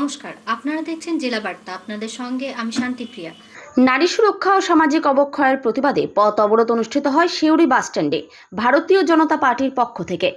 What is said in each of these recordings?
নমস্কার, আপনারা দেখছেন জেলা বার্তা। আপনাদের সঙ্গে আমি শান্তিপ্রিয়া। নারী সুরক্ষা ও সামাজিক অবক্ষয়ের প্রতিবাদে পথ অবরোধ অনুষ্ঠিত হয় সিউড়ি বাসস্ট্যান্ডে ভারতীয় জনতা পার্টির পক্ষ থেকে।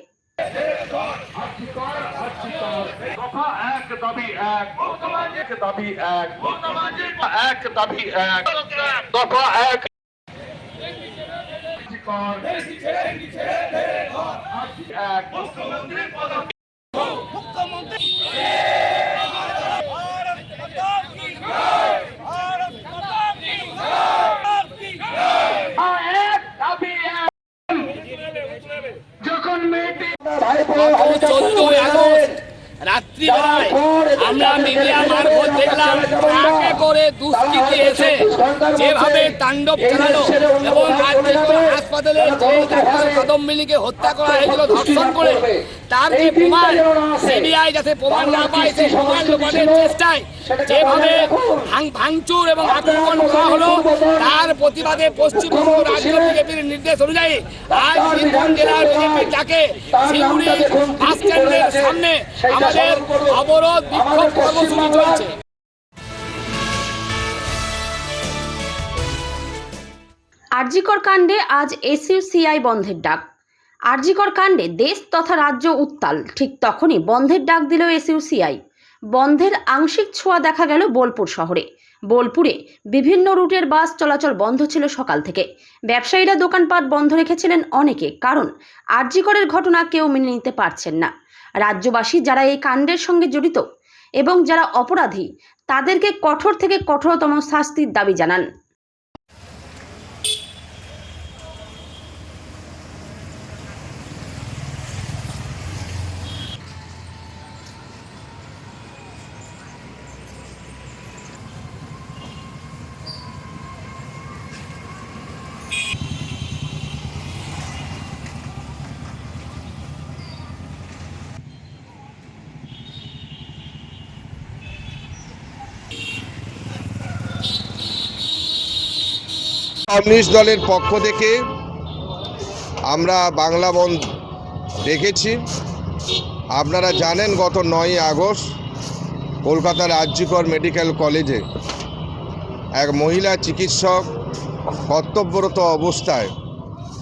গত 14ই আগস্ট রাত্রিবেলায় আমরা মিডিয়া মারফত দেখলাম ট্রাকে করে দুষ্কৃতী এসে যেভাবে তাণ্ডব চালালো এবং হাসপাতালে কদম মিলিকে হত্যা করা হয়েছিল ধর্ষণ করে, তার যে প্রমাণ সিবিআই যাতে প্রমাণ না পায় সেই প্রমাণ লোপাটের চেষ্টায় যেভাবে ভাঙচুর এবং আক্রমণ করা হলো, তার প্রতিবাদে পশ্চিমবঙ্গ রাজ্য বিজেপির নির্দেশ অনুযায়ী আজ বীরভূম জেলার বিজেপির ডাকে সিউড়ি বাস স্ট্যান্ডের সামনে আমাদের অবরোধ বিক্ষোভ কর্মসূচি চলছে। আরজিকর কাণ্ডে আজ এসইউসিআই বন্ধের ডাক। আরজিকর কাণ্ডে দেশ তথা রাজ্য উত্তাল, ঠিক তখনই বন্ধের ডাক দিল এসইউসিআই। বন্ধের আংশিক ছোঁয়া দেখা গেল বোলপুর শহরে। বোলপুরে বিভিন্ন রুটের বাস চলাচল বন্ধ ছিল সকাল থেকে। ব্যবসায়ীরা দোকানপাট বন্ধ রেখেছিলেন অনেকে, কারণ আরজিকরের ঘটনা কেউ মেনে নিতে পারছেন না। রাজ্যবাসী যারা এই কাণ্ডের সঙ্গে জড়িত এবং যারা অপরাধী, তাদেরকে কঠোর থেকে কঠোরতম শাস্তির দাবি জানান। কমিউনিস্ট দলের পক্ষ থেকে আমরা বাংলা বন্ধ ডেকেছি। আপনারা জানেন গত 9ই আগস্ট কলকাতার আরজিকর মেডিকেল কলেজে এক মহিলা চিকিৎসক কর্তব্যরত অবস্থায়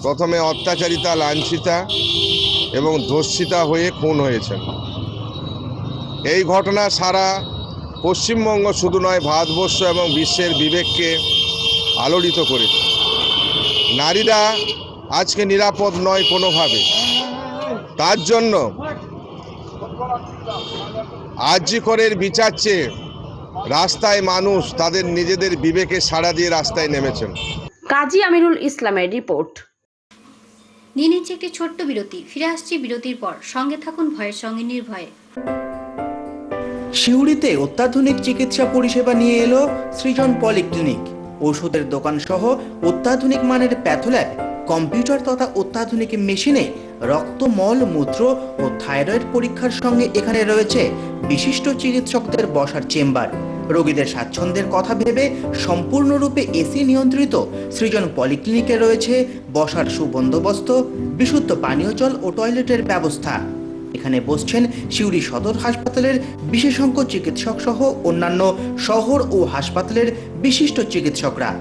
প্রথমে অত্যাচারিতা, লাঞ্ছিতা এবং ধর্ষিতা হয়ে খুন হয়েছেন। এই ঘটনা সারা পশ্চিমবঙ্গ শুধু নয়, ভারতবর্ষ এবং বিশ্বের বিবেককে আলোড়িত করেছে। নারীরা আজকে নিরাপদ নয় কোনোভাবে। তার জন্য আরজিকরের বিচার চেয়ে রাস্তায় মানুষ তাদের নিজেদের বিবেকে সাড়া দিয়ে রাস্তায় নেমেছেন। কাজী আমিরুল ইসলামের রিপোর্ট। নিয়ে নিচ্ছে একটি ছোট্ট বিরতি। ফিরে আসছি বিরতির পর। সঙ্গে থাকুন ভয়ের সঙ্গে নির্ভয়ে। সিউড়িতে অত্যাধুনিক চিকিৎসা পরিষেবা নিয়ে এলো সৃজন পলিক্লিনিক। ওষুধের দোকান সহ অত্যাধুনিক মানের প্যাথোল্যাব, কম্পিউটার তথা অত্যাধুনিক মেশিনে রক্ত, মল, মূত্র ও থাইরয়েড পরীক্ষার সঙ্গে এখানে রয়েছে বিশিষ্ট চিকিৎসকদের বসার চেম্বার। রোগীদের স্বাচ্ছন্দ্যের কথা ভেবে সম্পূর্ণরূপে এসি নিয়ন্ত্রিত সৃজন পলিক্লিনিকে রয়েছে বসার সুবন্দোবস্ত, বিশুদ্ধ পানীয় জল ও টয়লেটের ব্যবস্থা। এখানে বসছেন সিউড়ি সদর হাসপাতালের বিশেষজ্ঞ চিকিৎসক সহ অন্যান্য শহর ও হাসপাতালের বিশিষ্ট চিকিৎসকরা।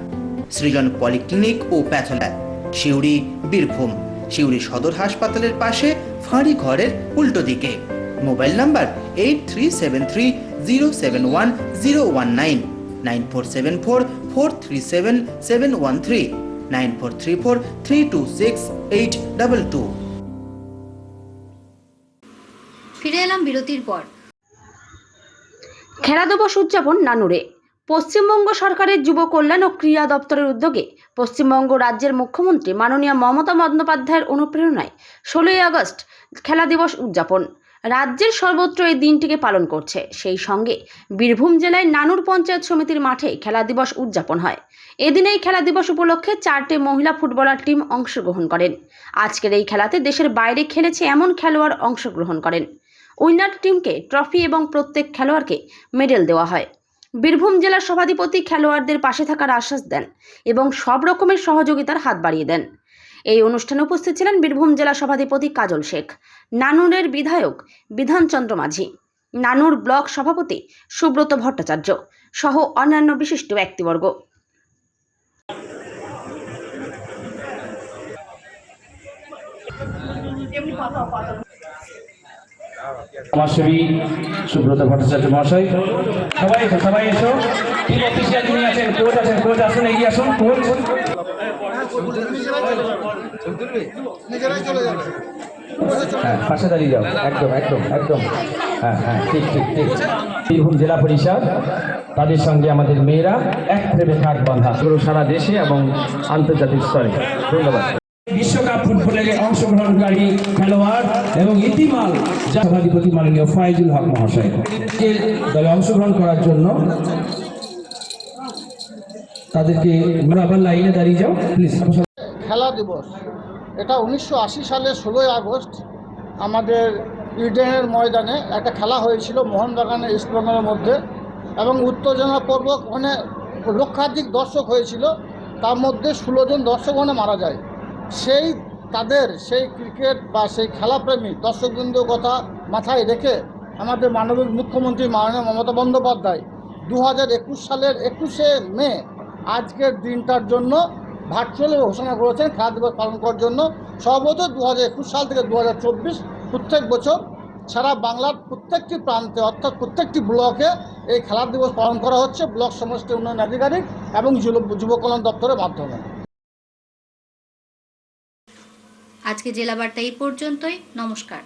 সৃজন পলিক্লিনিক ও প্যাথোল্যাব, সিউড়ি, বীরভূম। সিউড়ি সদর হাসপাতালের পাশে ফাঁড়ি ঘরের উল্টো দিকে। Mobile number 8373071019, 9474437713, 9434326822। ফিরে এলাম বিরতির পর। খেলা দিবস উদযাপন নানুরে। পশ্চিমবঙ্গ সরকারের যুব কল্যাণ ও ক্রীড়া দপ্তরের উদ্যোগে পশ্চিমবঙ্গ রাজ্যের মুখ্যমন্ত্রী মাননীয় মমতা বন্দ্যোপাধ্যায়ের অনুপ্রেরণায় 16ই আগস্ট খেলা দিবস উদযাপন। রাজ্যের সর্বত্র এই দিনটিকে পালন করছে। সেই সঙ্গে বীরভূম জেলায় নানুর পঞ্চায়েত সমিতির মাঠে খেলা দিবস উদযাপন হয়। এদিন এই খেলা দিবস উপলক্ষে 4টে মহিলা ফুটবলার টিম অংশগ্রহণ করেন। আজকের এই খেলাতে দেশের বাইরে খেলেছে এমন খেলোয়াড় অংশগ্রহণ করেন। উইনার টিমকে ট্রফি এবং প্রত্যেক খেলোয়াড়কে মেডেল দেওয়া হয়। বীরভূম জেলার সভাধিপতি খেলোয়াড়দের পাশে থাকার আশ্বাস দেন এবং সব রকমের সহযোগিতার হাত বাড়িয়ে দেন। এই অনুষ্ঠানে উপস্থিত ছিলেন বীরভূম জেলা সভাধিপতি কাজল শেখ, নানুরের বিধায়ক বিধানচন্দ্র মাঝি, নানুর ব্লক সভাপতি সুব্রত ভট্টাচার্য সহ অন্যান্য বিশিষ্ট ব্যক্তিবর্গ। সমাজসেবী সুব্রত ভট্টাচার্য মহাশয়, সবাই এসো। টিম অফিসিয়াল যিনি আছেন, কোচ আসুন, এগিয়ে আসুন। কোচ হ্যাঁ, পাশে দাঁড়িয়ে যাও, একদম। হ্যাঁ, ঠিক। বীরভূম জেলা পরিষদ, তাদের সঙ্গে আমাদের মেয়েরা এক প্রেমে থাক বাঁধা সারা দেশে এবং আন্তর্জাতিক স্তরে। ধন্যবাদ। বিশ্বকাপ ফুটবলে অংশগ্রহণকারী খেলোয়াড় এবং ইতিমাল সভাধিপতি মাননীয় ফয়জুল হক মহাশয় দলে অংশগ্রহণ করার জন্য তাদেরকে আবার লাইনে দাঁড়িয়ে যাও প্লিজ। খেলা দিবস এটা 1980 সালের 16 আগস্ট আমাদের ইডেনের ময়দানে একটা খেলা হয়েছিল মোহনবাগান ইস্টবেঙ্গলের মধ্যে, এবং উত্তেজনাপূর্বক ওখানে লক্ষাধিক দর্শক হয়েছিল। তার মধ্যে 16 জন দর্শক ওখানে মারা যায়। সেই ক্রিকেট বা সেই খেলাপ্রেমী দর্শকবৃন্দর কথা মাথায় রেখে আমাদের মাননীয় মুখ্যমন্ত্রী মাননীয় মমতা বন্দ্যোপাধ্যায় 2021 সালের 21শে মে আজকের দিনটার জন্য ভার্চুয়ালি ঘোষণা করেছেন খেলা দিবস পালন করার জন্য। সর্বত 2021 সাল থেকে 2024 প্রত্যেক বছর সারা বাংলার প্রত্যেকটি প্রান্তে অর্থাৎ প্রত্যেকটি ব্লকে এই খেলা দিবস পালন করা হচ্ছে ব্লক সমষ্টি উন্নয়ন আধিকারিক এবং যুব কল্যাণ দপ্তরের মাধ্যমে। আজকে জেলা বার্তা এই পর্যন্তই। নমস্কার।